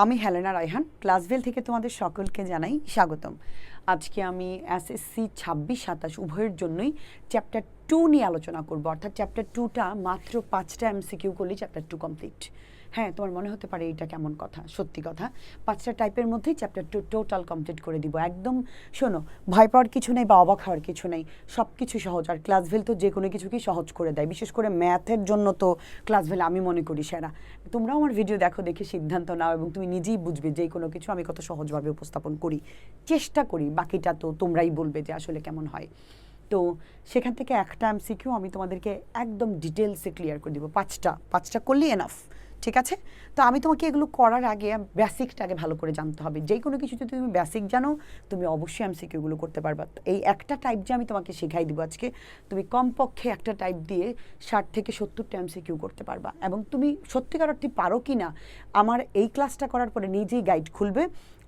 আমি হেলেনা রায়হান ক্লাসভেল থেকে তোমাদের সকলকে জানাই স্বাগতম। আজকে আমি এসএসসি 26-27 উভয়ের জন্যই চ্যাপ্টার 2 নিয়ে আলোচনা করব। অর্থাৎ চ্যাপ্টার 2টা মাত্র 5টা এমসিকিউ করলেই চ্যাপ্টার 2 কমপ্লিট। হ্যাঁ, তোমার মনে হতে পারে এইটা কেমন কথা, সত্যি কথা। 5টা টাইপের মধ্যেই চ্যাপ্টার 2 টোটাল কমপ্লিট করে দিব একদম। শোনো, ভয় পাওয়ার কিছু নেই বা অবাক হওয়ার কিছু নেই, সব কিছু সহজ। আর ক্লাসভেল তো যে কোনো কিছুকেই সহজ করে দেয়, বিশেষ করে ম্যাথের জন্য তো ক্লাসভেল আমি মনে করি সেরা। তোমরাও আমার ভিডিও দেখো, দেখে সিদ্ধান্ত নাও এবং তুমি নিজেই বুঝবে যে কোনো কিছু আমি কত সহজভাবে উপস্থাপন করি, চেষ্টা করি। বাকিটা তো তোমরাই বলবে যে আসলে কেমন হয়। তো সেখান থেকে একটা এমসিকিউ আমি তোমাদেরকে একদম ডিটেলসে ক্লিয়ার করে দিব। পাঁচটা করলেই এনাফ, ঠিক আছে? তো আমি তোমাকে এগুলো করার আগে বেসিকটা আগে ভালো করে জানতে হবে। যে কোনো কিছু যদি তুমি বেসিক জানো, তুমি অবশ্যই এমসিকিউগুলো করতে পারবা। এই একটা টাইপ যে আমি তোমাকে শেখাই দিব আজকে, তুমি কমপক্ষে একটা টাইপ দিয়ে 60 থেকে 70টা এমসিকিউ করতে পারবা। এবং তুমি সত্যিকার অর্থে পারো কি না, আমার এই ক্লাসটা করার পরে নিজেই গাইড খুলবে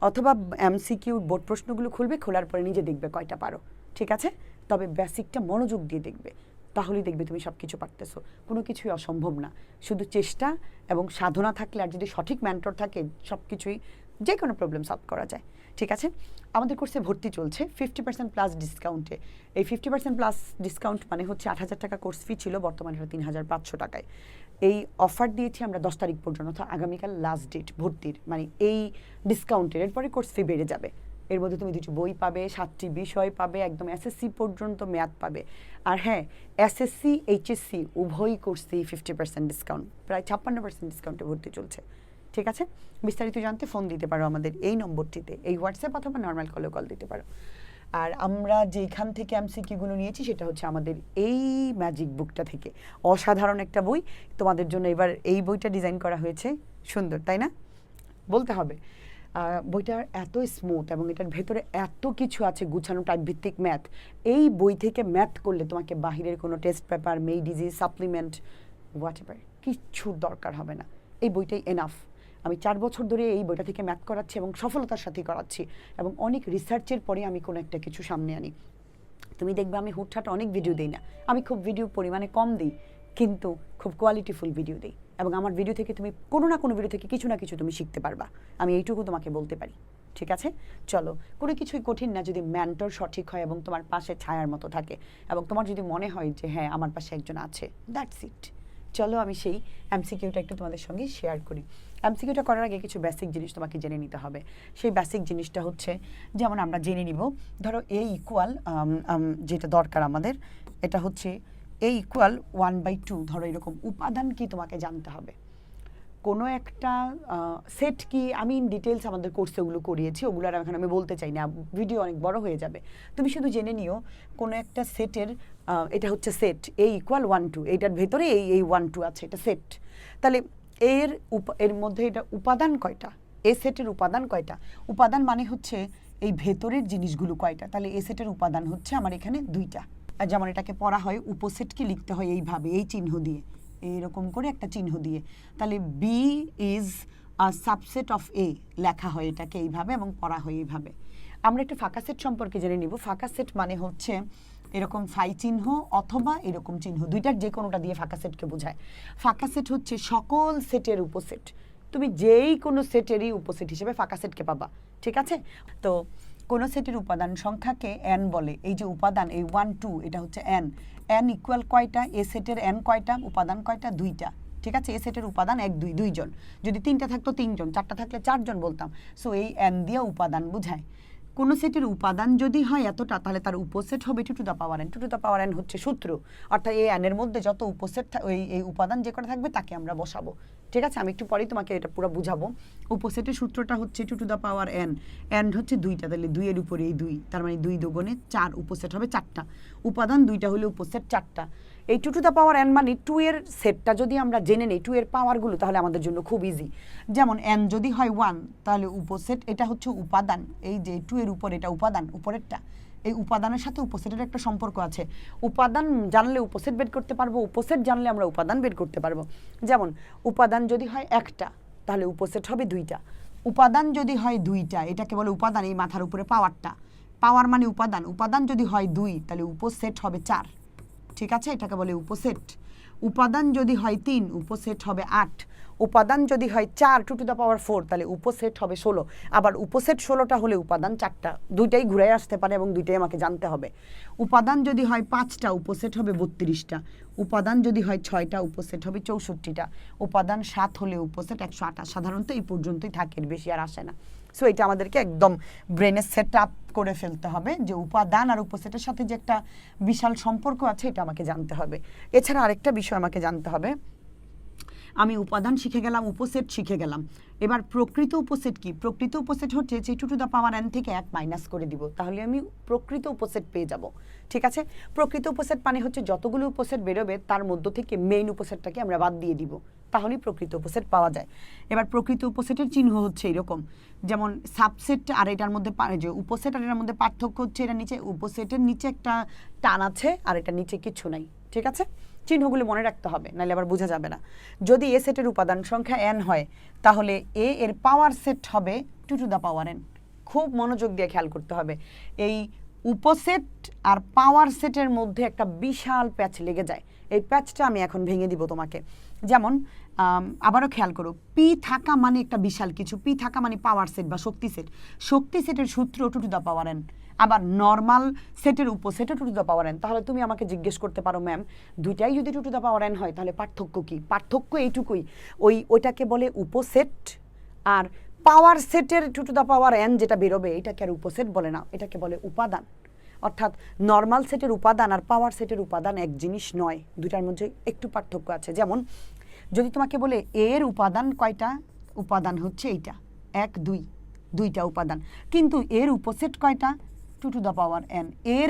অথবা এমসিকিউ বোর্ড প্রশ্নগুলো খুলবে, খোলার পরে নিজে দেখবে কয়টা পারো, ঠিক আছে? তবে বেসিকটা মনোযোগ দিয়ে দেখবে, তাহলেই দেখবে তুমি সব কিছু পারতেছো। কোনো কিছুই অসম্ভব না, শুধু চেষ্টা এবং সাধনা থাকলে আর যদি সঠিক মেন্টর থাকে সব কিছুই, যে কোনো প্রবলেম সলভ করা যায়, ঠিক আছে? আমাদের কোর্সে ভর্তি চলছে 50% প্লাস ডিসকাউন্টে। এই 50% প্লাস ডিসকাউন্ট মানে হচ্ছে 8,000 টাকা কোর্স ফি ছিল, বর্তমানে 3,500 টাকায়। এই অফার দিয়েছি আমরা 10 তারিখ পর্যন্ত, অর্থাৎ আগামীকাল লাস্ট ডেট ভর্তির, মানে এই ডিসকাউন্টের। এরপরে কোর্স ফি বেড়ে যাবে। এর মধ্যে তুমি 2টি বই পাবে, 7টি বিষয় পাবে, একদম এসএসসি পর্যন্ত ম্যাথ পাবে। আর হ্যাঁ, এসএসসি এইচএসসি উভয় কোর্সেই 50% ডিসকাউন্ট, প্রায় 56% ডিসকাউন্টে ভর্তি চলছে, ঠিক আছে? বিস্তারিত জানতে ফোন দিতে পারো আমাদের এই নম্বরটিতে, এই হোয়াটসঅ্যাপ অথবা নর্মাল কলেও কল দিতে পারো। আর আমরা যেখান থেকে এমসিকিউগুলো নিয়েছি সেটা হচ্ছে আমাদের এই ম্যাজিক বুকটা থেকে। অসাধারণ একটা বই তোমাদের জন্য এবার এই বইটা ডিজাইন করা হয়েছে, সুন্দর তাই না? বলতে হবে। বইটা এত স্মুথ এবং এটার ভেতরে এত কিছু আছে গুছানো, টাইপ ভিত্তিক ম্যাথ। এই বই থেকে ম্যাথ করলে তোমাকে বাহিরের কোনো টেস্ট পেপার, মেডিজি, সাপ্লিমেন্ট, হোয়াট এভার কিচ্ছুর দরকার হবে না। এই বইটাই এনাফ। আমি 4 বছর ধরে এই বইটা থেকে ম্যাথ করাচ্ছি এবং সফলতার সাথেই করাচ্ছি, এবং অনেক রিসার্চের পরে আমি কোনো একটা কিছু সামনে আনি। তুমি দেখবে আমি হুটহাট অনেক ভিডিও দিই না, আমি খুব ভিডিও পরিমাণে কম দিই, কিন্তু খুব কোয়ালিটিফুল ভিডিও দিই। এবং আমার ভিডিও থেকে তুমি কোনো না কোনো ভিডিও থেকে কিছু না কিছু তুমি শিখতে পারবা, আমি এইটুকু তোমাকে বলতে পারি, ঠিক আছে? চলো, কোনো কিছুই কঠিন না যদি মেন্টর সঠিক হয় এবং তোমার পাশে ছায়ার মতো থাকে, এবং তোমার যদি মনে হয় যে হ্যাঁ আমার পাশে একজন আছে, দ্যাটস ইট। চলো আমি সেই এমসিকিউটা একটু তোমাদের সঙ্গে শেয়ার করি। এমসিকিউটা করার আগে কিছু বেসিক জিনিস তোমাকে জেনে নিতে হবে। সেই বেসিক জিনিসটা হচ্ছে, যেমন আমরা জেনে নিব, ধরো এ ইকুয়াল, যেটা দরকার আমাদের, এটা হচ্ছে এ ইকুয়াল 1/2। ধরো এরকম উপাদান কি তোমাকে জানতে হবে। কোনো একটা সেট কি, আমি ইন ডিটেলস আমাদের কোর্সে ওগুলো করিয়েছি, ওগুলো আর এখন আমি বলতে চাই না, ভিডিও অনেক বড় হয়ে যাবে। তুমি শুধু জেনে নিও কোনো একটা সেটের, এটা হচ্ছে সেট এ ইকুয়াল 1 2, এটার ভেতরে এই 1 2 আছে, এটা সেট। তাহলে এর মধ্যে এটা উপাদান কয়টা, এ সেটের উপাদান কয়টা? উপাদান মানে হচ্ছে এই ভেতরের জিনিসগুলো কয়টা। তাহলে এ সেটের উপাদান হচ্ছে আমার এখানে 2টা। আর যেমন এটাকে পড়া হয়, উপসেটকে লিখতে হয় এইভাবে, এই চিহ্ন দিয়ে, এইরকম করে একটা চিহ্ন দিয়ে। তাহলে B is a subset of A লেখা হয় এটাকে এইভাবে এবং পড়া হয় এইভাবে। আমরা একটু ফাঁকা সেট সম্পর্কে জেনে নিব। ফাঁকা সেট মানে হচ্ছে এরকম ফাই চিহ্ন অথবা এরকম চিহ্ন, দুইটার যে কোনোটা দিয়ে ফাঁকা সেটকে বোঝায়। ফাঁকা সেট হচ্ছে সকল সেটের উপসেট। তুমি যেই কোনো সেটেরই উপসেট হিসেবে ফাঁকা সেটকে পাবা, ঠিক আছে? তো কোনো সেটের উপাদান সংখ্যাকে এন বলে। এই যে উপাদান, এই 1 2, এটা হচ্ছে এন। এন ইকুয়াল কয়টা? এ সেটের এন কয়টা? উপাদান কয়টা? 2টা, ঠিক আছে? এ সেটের উপাদান 1 2, 2জন। যদি 3টা থাকতো 3জন, 4টা থাকলে 4জন বলতাম। সো এই এন দিয়ে উপাদান বোঝায়। কোনো সেটের উপাদান যদি হয় এতটা, তাহলে তার উপসেট হবে 2 two the power n। 2 two the power n হচ্ছে সূত্র, অর্থাৎ এই n এর মধ্যে যত উপসেট, এই উপাদান যে কটা থাকবে তাকে আমরা বসাবো, ঠিক আছে? আমি একটু পরেই তোমাকে এটা পুরো বুঝাবো। উপসেটের সূত্রটা হচ্ছে 2 two the power n। n হচ্ছে 2টা, তাহলে 2 এর উপরে এই 2, তার মানে 2 দুগুণে 4, উপসেট হবে 4টা। উপাদান 2টা হলে উপসেট 4টা। এই 2 টু দ্য পাওয়ার n মানে 2 এর সেটটা যদি আমরা জেনে নেই, 2 এর পাওয়ারগুলো, তাহলে আমাদের জন্য খুব ইজি। যেমন n যদি হয় 1, তাহলে উপসেট, এটা হচ্ছে উপাদান, এই যে 2 এর উপর এটা উপাদান, উপরেরটা। এই উপাদানের সাথে উপসেটের একটা সম্পর্ক আছে। উপাদান জানলে উপসেট বের করতে পারবো, উপসেট জানলে আমরা উপাদান বের করতে পারবো। যেমন উপাদান যদি হয় 1টা, তাহলে উপসেট হবে 2টা। উপাদান যদি হয় 2টা, এটাকে বলে উপাদান, এই মাথার উপরে পাওয়ারটা। পাওয়ার মানে উপাদান। উপাদান যদি হয় 2, তাহলে উপসেট হবে 4, ঠিক আছে? এটাকে বলে উপসেট। উপাদান যদি হয় 3, উপসেট হবে 8। উপাদান যদি হয় 4 টু টু দ্য পাওয়ার 4 তাহলে উপসেট হবে 16, আবার উপসেট 16টা হলে উপাদান 4টা, দুইটাই ঘুরে আসতে পারে এবং দুইটাই আমাকে জানতে হবে। উপাদান যদি হয় 5টা উপসেট হবে 32টা, উপাদান যদি হয় 6টা উপসেট হবে 64টা, উপাদান 7 হলে উপসেট 128। সাধারণত এই পর্যন্তই থাকে, এর বেশি আর আসে না। সো এটা আমাদেরকে একদম ব্রেনে সেট আপ করে ফেলতে হবে যে উপাদান আর উপসেটের সাথে যে একটা বিশাল সম্পর্ক আছে এটা আমাকে জানতে হবে। এছাড়া আরেকটা বিষয় আমাকে জানতে হবে, আমি উপাদান শিখে গেলাম, উপসেট শিখে গেলাম, এবার প্রকৃত উপসেট কি? প্রকৃত উপসেট হচ্ছে যে two to the power n থেকে 1 মাইনাস করে দিব, তাহলে আমি প্রকৃত উপসেট পেয়ে যাব। ঠিক আছে, প্রকৃত উপসেট মানে হচ্ছে যতগুলো উপসেট বেরোবে তার মধ্য থেকে মেইন উপসেটটাকে আমরা বাদ দিয়ে দিব, তাহলেই প্রকৃত উপসেট পাওয়া যায়। এবার প্রকৃত উপসেটের চিহ্ন হচ্ছে এরকম, যেমন সাবসেট আর এটার মধ্যে যে উপসেট আর এটার মধ্যে পার্থক্য হচ্ছে এটা নিচে উপসেটের নিচে একটা টান আছে আর এটা নিচে কিছু নাই। ঠিক আছে, চিহ্নগুলো মনে রাখতে হবে, নাহলে আবার বোঝা যাবে না। যদি এ সেটের উপাদান সংখ্যা n হয় তাহলে এ এর পাওয়ার সেট হবে two to the power n। খুব মনোযোগ দিয়ে খেয়াল করতে হবে, এই উপসেট আর পাওয়ার সেটের মধ্যে একটা বিশাল প্যাচ লেগে যায়, এই প্যাচটা আমি এখন ভেঙে দিব তোমাকে। যেমন আবারও খেয়াল করো, পি থাকা মানে একটা বিশাল কিছু, পি থাকা মানে পাওয়ার সেট বা শক্তি সেট, শক্তি সেটের সূত্র two to the power n। আবার নর্মাল সেটের উপসেটও two to the power n। তাহলে তুমি আমাকে জিজ্ঞেস করতে পারো, ম্যাম দুইটাই যদি two to the power n হয় তাহলে পার্থক্য কি? পার্থক্য এইটুকুই, ওইটাকে বলে উপসেট, আর পাওয়ার সেটের two to the power n যেটা বেরোবে এটাকে আর উপসেট বলে না, এটাকে বলে উপাদান। অর্থাৎ নর্মাল সেটের উপাদান আর পাওয়ার সেটের উপাদান এক জিনিস নয়, দুটার মধ্যে একটু পার্থক্য আছে। যেমন যদি তোমাকে বলে এর উপাদান কয়টা, উপাদান হচ্ছে এইটা 1 2, দুইটা উপাদান, কিন্তু এর উপসেট কয়টা? Two to the power n। এর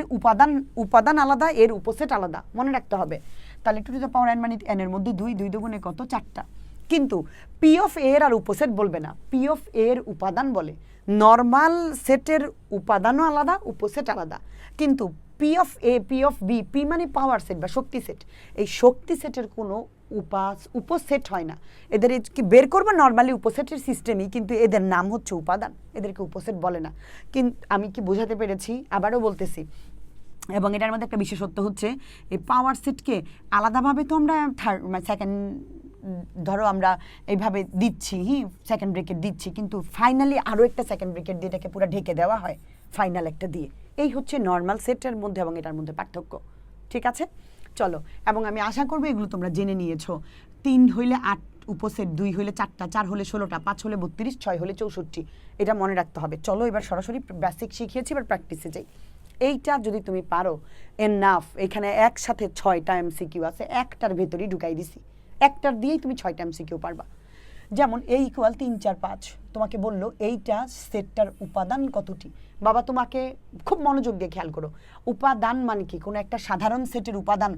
উপাদান আলাদা, এর উপসেট আলাদা, মনে রাখতে হবে। তাহলে two to the power n মানে n এর মধ্যে 2, 2 দুগুণে কত? 4টা। কিন্তু পি অফ এর আর উপসেট বলবে না, পি অফ এর উপাদান বলে। নর্মাল সেটের উপাদানও আলাদা, উপসেট আলাদা, কিন্তু P of A, P of B, P মানে পাওয়ার সেট বা শক্তি সেট, এই শক্তি সেটের কোনো উপসেট হয় না। এদের কি বের করবো নর্মালি উপসেটের সিস্টেমই, কিন্তু এদের নাম হচ্ছে উপাদান, এদেরকে উপসেট বলে না। কিন্তু আমি কি বোঝাতে পেরেছি? আবারও বলতেছি, এবং এটার মধ্যে একটা বিশেষত্ব হচ্ছে এই পাওয়ার সেটকে আলাদাভাবে তো আমরা সেকেন্ড ধরো আমরা এইভাবে দিচ্ছি, সেকেন্ড ব্রেকেট দিচ্ছি, কিন্তু ফাইনালি আরও একটা সেকেন্ড ব্রেকেট দিয়ে এটাকে পুরো ঢেকে দেওয়া হয় ফাইনাল একটা দিয়ে। এই হচ্ছে নর্মাল সেটের মধ্যে এবং এটার মধ্যে পার্থক্য। ঠিক আছে, চলো, এবং আমি আশা করবো এগুলো তোমরা জেনে নিয়েছো। 3 হইলে 8 উপসেট, 2 হইলে 4টা, 4 হলে 16টা, 5 হলে 32, 6 হলে 64, এটা মনে রাখতে হবে। চলো এবার সরাসরি বেসিক শিখিয়েছি, এবার প্র্যাকটিসে যাই। এইটা যদি তুমি পারো এনাফ। এখানে একসাথে 6টা MCQ আছে, একটার ভেতরেই ঢুকাই দিছি, একটার দিয়েই তুমি 6টা MCQ পারবা। যেমন এ ইকুয়াল 3 4 5, তোমাকে বললো এইটা সেটটার উপাদান কতটি। বাবা তোমাকে খুব মনোযোগ দিয়ে খেয়াল করো, উপাদান মানে কি? কোনো একটা সাধারণ সেটের উপাদান,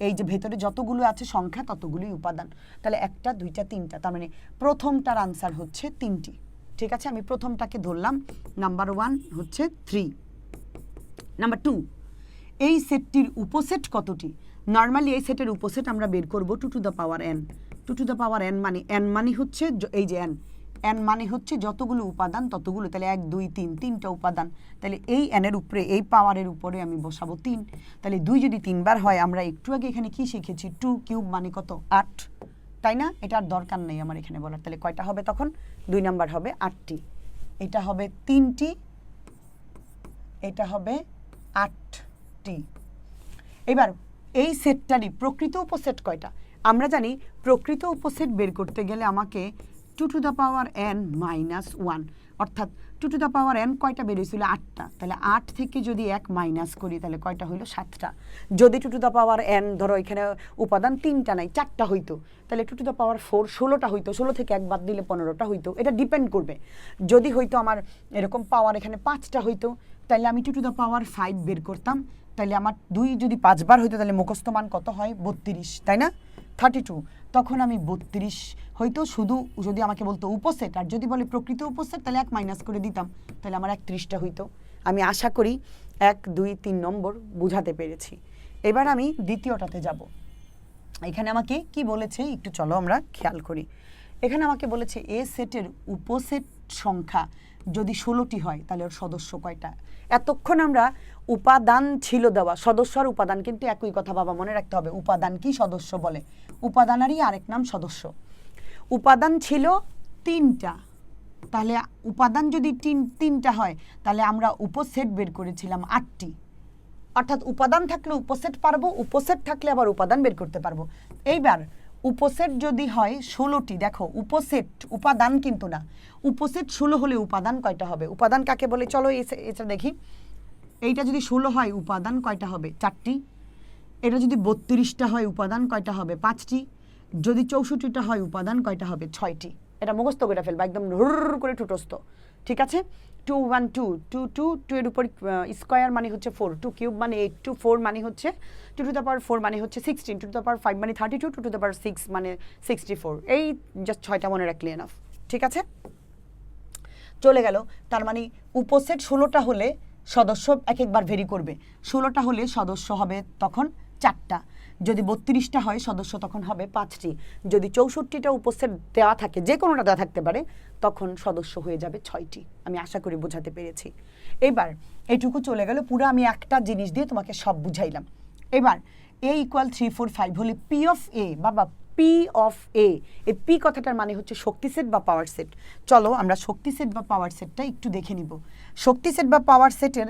এই যে ভেতরে যতগুলো আছে সংখ্যা ততগুলোই উপাদান। তাহলে 1টা 2টা 3টা, তার মানে প্রথমটার আনসার হচ্ছে 3টি। ঠিক আছে, আমি প্রথমটাকে ধরলাম, নাম্বার 1 হচ্ছে 3। নাম্বার 2, এই সেটটির উপসেট কতটি? নর্মালি এই সেটের উপসেট আমরা বের করব two to the power n। Two to the power n মানে হচ্ছে এই যে n মানে হচ্ছে যতগুলো উপাদান ততগুলো, তাহলে 1 2 3, 3টা উপাদান, তাহলে এই n এর উপরে, এই পাওয়ারের উপরে আমি বসাবো 3। তাহলে 2 যদি 3 বার হয়, আমরা একটু আগে এখানে কি শিখেছি? 2 কিউব মানে কত? 8, তাই না? এটা আর দরকার নেই আমার এখানে বলার। তাহলে কয়টা হবে তখন? 2 নাম্বার হবে 8টি, এটা হবে 3টি, এটা হবে 8টি। এবার এই সেটটারই প্রকৃত উপসেট কয়টা? আমরা জানি প্রকৃত উপসেট বের করতে গেলে আমাকে two to the power n minus 1, অর্থাৎ two to the power n কয়টা বেরিয়েছিল? 8টা। তাহলে 8 থেকে যদি 1 মাইনাস করি তাহলে কয়টা হইলো? 7টা। যদি two to the power n ধরো এখানে উপাদান 3টা নাই, 4টা হইতো, তাহলে টু টু দ্য পাওয়ার 4 16টা হইতো, 16 থেকে 1 বাদ দিলে 15টা হইতো। এটা ডিপেন্ড করবে। যদি হইতো আমার এরকম পাওয়ার এখানে 5টা হইতো, তাহলে আমি টু টু দ্য পাওয়ার 5 বের করতাম, তাহলে আমার 2 যদি 5 বার হইতো তাহলে মুখস্থ মান কত হয়? 32, তাই না? 32, তখন আমি 32 হয়তো শুধু যদি আমাকে বলতো উপসেট, আর যদি বলে প্রকৃত উপসেট তাহলে 1 মাইনাস করে দিতাম, তাহলে আমার 31টা হইতো। আমি আশা করি 1 2 3 নম্বর বুঝাতে পেরেছি। এবার আমি দ্বিতীয়টাতে যাব। এখানে আমাকে কি বলেছে একটু চলো আমরা খেয়াল করি। এখানে আমাকে বলেছে এ সেটের উপসেট সংখ্যা যদি 16টি হয় তাহলে ওর সদস্য কয়টা? এতক্ষণ আমরা উপাদান ছিল দেওয়া, সদস্য আর উপাদান কিন্তু একই কথা বাবা, মনে রাখতে হবে। উপাদান কি? সদস্য বলে। উপাদানেরই আরেক নাম সদস্য। উপাদান ছিল 3টা, তাহলে উপাদান যদি তিনটা হয় তাহলে আমরা উপসেট বের করেছিলাম 8টি। অর্থাৎ উপাদান থাকলে উপসেট পারবো, উপসেট থাকলে আবার উপাদান বের করতে পারবো। এইবার উপসেট যদি হয় 16টি, দেখো উপসেট উপাদান কিন্তু না, উপসেট 16 হলে উপাদান কয়টা হবে? উপাদান কাকে বলে চলো এটা দেখি। এইটা যদি 16 হয় উপাদান কয়টা হবে? 4টি। এটা যদি 32টা হয় উপাদান কয়টা হবে? 5টি। যদি 64টা হয় উপাদান কয়টা হবে? 6টি। এটা মুখস্থ করে ফেলবা একদম হুর করে ঠুটস্থ, ঠিক আছে? 2 1 2 2 2 2 এর উপর স্কয়ার মানে হচ্ছে 4, 2 কিউব মানে 8, 2 4 মানে হচ্ছে 2 টু দ্য পাওয়ার 4 মানে হচ্ছে 16, 2 টু দ্য পাওয়ার 5 মানে 32, 2 টু দ্য পাওয়ার 6 মানে 64। এই জাস্ট 6টা মনে রাখলে এনাফ, ঠিক আছে? চলে গেল। তার মানে উপসেট 16টা হলে সদস্য এক একবার ভেরি করবে। 16টা হলে সদস্য হবে তখন 4টা। যদি 32টা হয় সদস্য তখন হবে 5টি। যদি 64টা উপসেট দেওয়া থাকে, যে কোনোটা দেওয়া থাকতে পারে, তখন সদস্য হয়ে যাবে 6টি। আমি আশা করি বোঝাতে পেরেছি। এবার এইটুকু চলে গেল, পুরো আমি একটা জিনিস দিয়ে তোমাকে সব বুঝাইলাম। এবার a = 3 4 5 হলে পি অফ এ, বাবা পি অফ এ, এই পি কথাটার মানে হচ্ছে শক্তি সেট বা পাওয়ার সেট। চলো আমরা শক্তি সেট বা পাওয়ার সেটটা একটু দেখে নিব। শক্তি সেট বা পাওয়ার সেটের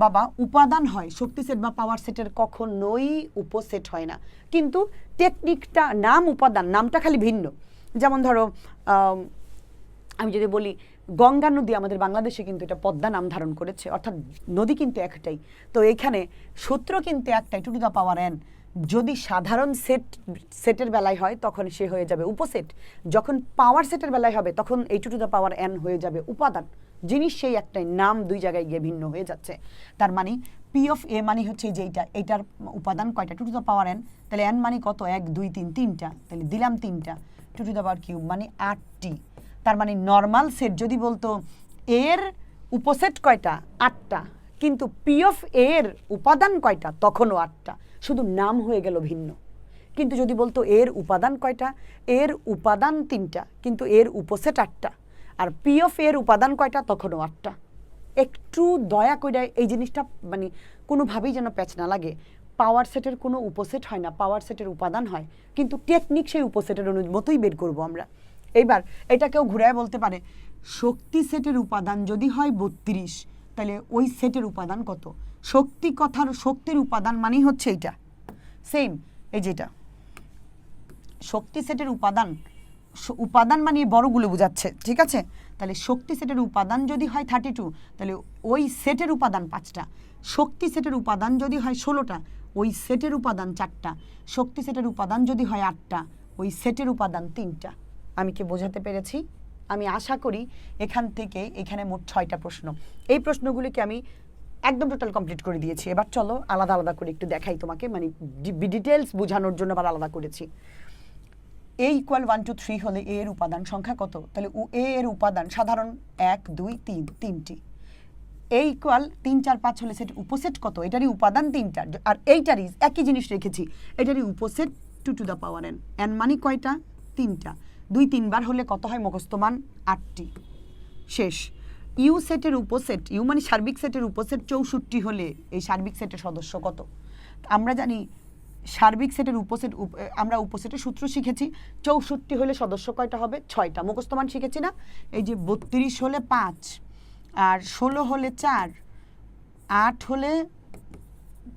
বাবা উপাদান হয়, শক্তি সেট বা পাওয়ার সেটের কখনোই উপসেট হয় না। কিন্তু টেকনিকটা, নাম উপাদান, নামটা খালি ভিন্ন। যেমন ধরো আমি যদি বলি গঙ্গা নদী, আমাদের বাংলাদেশে কিন্তু এটা পদ্মা নাম ধারণ করেছে, অর্থাৎ নদী কিন্তু একটাই। তো এখানে সূত্র কিন্তু একটাই, 2 টু দ্য পাওয়ার n। যদি সাধারণ সেটের বেলায় হয় তখন সে হয়ে যাবে উপসেট, যখন পাওয়ার সেটের বেলায় হবে তখন এই 2 টু দ্য পাওয়ার n হয়ে যাবে উপাদান। জিনিস সেই একটাই, নাম দুই জায়গায় গিয়ে ভিন্ন হয়ে যাচ্ছে। তার মানে পি অফ এ মানে হচ্ছে যে এইটার উপাদান কয়টা? 2 টু দ্য পাওয়ার n। তাহলে n মানে কত? 1 2 3, 3টা, তাহলে দিলাম 3টা। 2 টু দ্য পাওয়ার কিউব মানে 8টি। তার মানে নর্মাল সেট যদি বলতো এর উপসেট কয়টা? 8টা, কিন্তু পি অফ এর উপাদান কয়টা? তখনও 8টা, শুধু নাম হয়ে গেল ভিন্ন। কিন্তু যদি বলতো এর উপাদান কয়টা? এর উপাদান 3টা, কিন্তু এর উপসেট 8টা। আর পি অফ এর উপাদান কয়টা? তখনও 8টা। একটু দয়া করে এই জিনিসটা মানে কোনোভাবেই যেন প্যাচ না লাগে। পাওয়ার সেটের কোনো উপসেট হয় না, পাওয়ার সেটের উপাদান হয়, কিন্তু টেকনিক সেই উপসেটের মতোই বের করবো আমরা। এইবার এটা কেউ ঘুরায় বলতে পারে শক্তি সেটের উপাদান যদি হয় 32, তাহলে ওই সেটের উপাদান কত? শক্তির উপাদান মানেই হচ্ছে এইটা, সেম এই যেটা শক্তি সেটের উপাদান মানে বড়গুলো বোঝাচ্ছে, ঠিক আছে? তাহলে শক্তি সেটের উপাদান যদি হয় 32, তাহলে ওই সেটের উপাদান 5টা। শক্তি সেটের উপাদান যদি হয় 16টা, ওই সেটের উপাদান 4টা। শক্তি সেটের উপাদান যদি হয় 8টা, ওই সেটের উপাদান 3টা। আমি কি বোঝাতে পেরেছি? আমি আশা করি এখান থেকে এখানে মোট 6টা প্রশ্ন। এই প্রশ্নগুলিকে আমি একদম টোটাল কমপ্লিট করে দিয়েছি। এবার চলো আলাদা আলাদা করে একটু দেখাই তোমাকে, মানে ডিটেলস বোঝানোর জন্য আবার আলাদা করেছি। a = 1 2 3 হলে a এর উপাদান সংখ্যা কত? তাহলে a এর উপাদান সাধারণ 1 2 3, 3টি। a = 3 4 5 হলে সেট উপসেট কত? এটারই উপাদান 3টা, আর এইটারই একই জিনিস রেখেছি, এটারই উপসেট 2 two the power n। n মানে কয়টা? 3টা। 2 3 বার হলে কত হয়? মুখস্থ মান 8টি। শেষ। ইউ সেটের উপসেট, ইউ মানে সার্বিক সেটের উপসেট 64 হলে এই সার্বিক সেটের সদস্য কত? আমরা জানি সার্বিক সেটের উপসেট, আমরা উপসেটের সূত্র শিখেছি। 64 হলে সদস্য কয়টা হবে? 6টা। মুখস্থ মান শিখেছি না? এই যে 32 হলে 5, আর 16 হলে 4, 8 হলে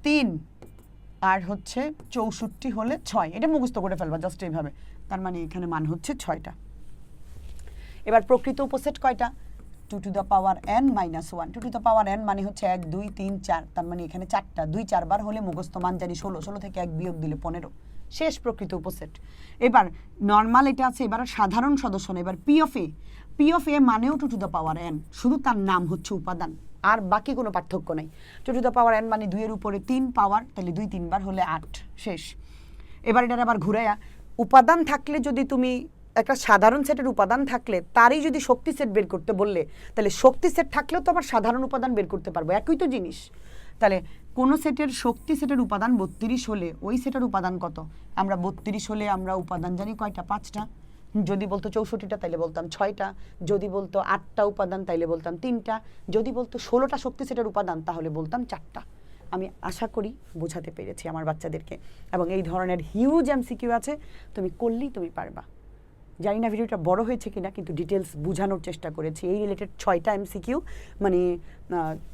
3, আর হচ্ছে 64 হলে 6। এটা মুখস্থ করে ফেলবা জাস্ট এইভাবে। তার মানে এখানে মান হচ্ছে 6টা। এবার প্রকৃত উপসেট কয়টা? 2 two the power n minus 1। 2 two the power n মানে হচ্ছে 1 2 3 4, তার মানে এখানে 4টা। 2 4 বার হলে মুখস্থ মান জানি 16, 16 থেকে 1 বিয়োগ দিলে 15। শেষ প্রকৃত উপসেট। এবার নর্মাল এটা আছে, এবার সাধারণ সদস্য না। এবার পি অফ এ মানেও 2 টু দ্য পাওয়ার n, শুধু তার নাম হচ্ছে উপাদান, আর বাকি কোনো পার্থক্য নাই। 2 টু দ্য পাওয়ার n মানে 2 এর উপরে 3 পাওয়ার, তাহলে 2 3 বার হলে 8। শেষ। এবার এটার আবার ঘুরাইয়া উপাদান থাকলে, যদি তুমি একটা সাধারণ সেটের উপাদান থাকলে তারই যদি শক্তি সেট বের করতে বললে, তাহলে শক্তি সেট থাকলেও তো আবার সাধারণ উপাদান বের করতে পারবো, একই তো জিনিস। তাহলে কোনো সেটের শক্তি সেটের উপাদান 32 হলে ওই সেটের উপাদান কত? আমরা 32 হলে আমরা উপাদান জানি কয়টা? 5টা। যদি বলতো 64টা তাইলে বলতাম 6টা। যদি বলতো 8টা উপাদান তাইলে বলতাম 3টা। যদি বলতো 16টা শক্তি সেটের উপাদান তাহলে বলতাম 4টা। আমি আশা করি বোঝাতে পেরেছি আমার বাচ্চাদেরকে, এবং এই ধরনের হিউজ এমসিকিউ আছে, তুমি করলেই তুমি পারবা। জানি না ভিডিওটা বড় হয়েছে কিনা, কিন্তু ডিটেলস বোঝানোর চেষ্টা করেছি। এই রিলেটেড 6টা এমসিকিউ, মানে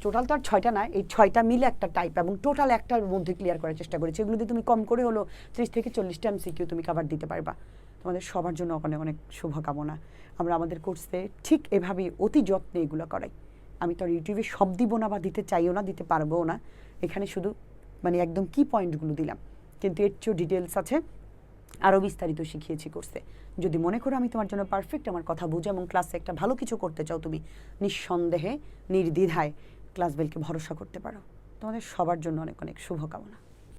টোটাল তো আর 6টা না, এই 6টা মিলে একটা টাইপ, এবং টোটাল একটার মধ্যে ক্লিয়ার করার চেষ্টা করেছি। এগুলো দিয়ে তুমি কম করে হলো 30 থেকে 40টা এমসিকিউ তুমি কভার দিতে পারবা। তোমাদের সবার জন্য অনেক অনেক শুভকামনা। আমরা আমাদের কোর্সে ঠিক এভাবেই অতি যত্নে এগুলো করাই। আমি তো আর ইউটিউবে সব দিব না, বা দিতে চাইও না, দিতে পারবও না। এখানে শুধু মানে একদম কি পয়েন্টগুলো দিলাম, কিন্তু এর চেয়েও ডিটেলস আছে, আরও বিস্তারিত শিখিয়েছি কোর্সে। যদি মনে করো আমি তোমার জন্য পারফেক্ট, আমার কথা বুঝে এবং ক্লাসে একটা ভালো কিছু করতে চাও, তুমি নিঃসন্দেহে নির্দ্বিধায় ক্লাস বেলকে ভরসা করতে পারো। তোমাদের সবার জন্য অনেক অনেক শুভকামনা।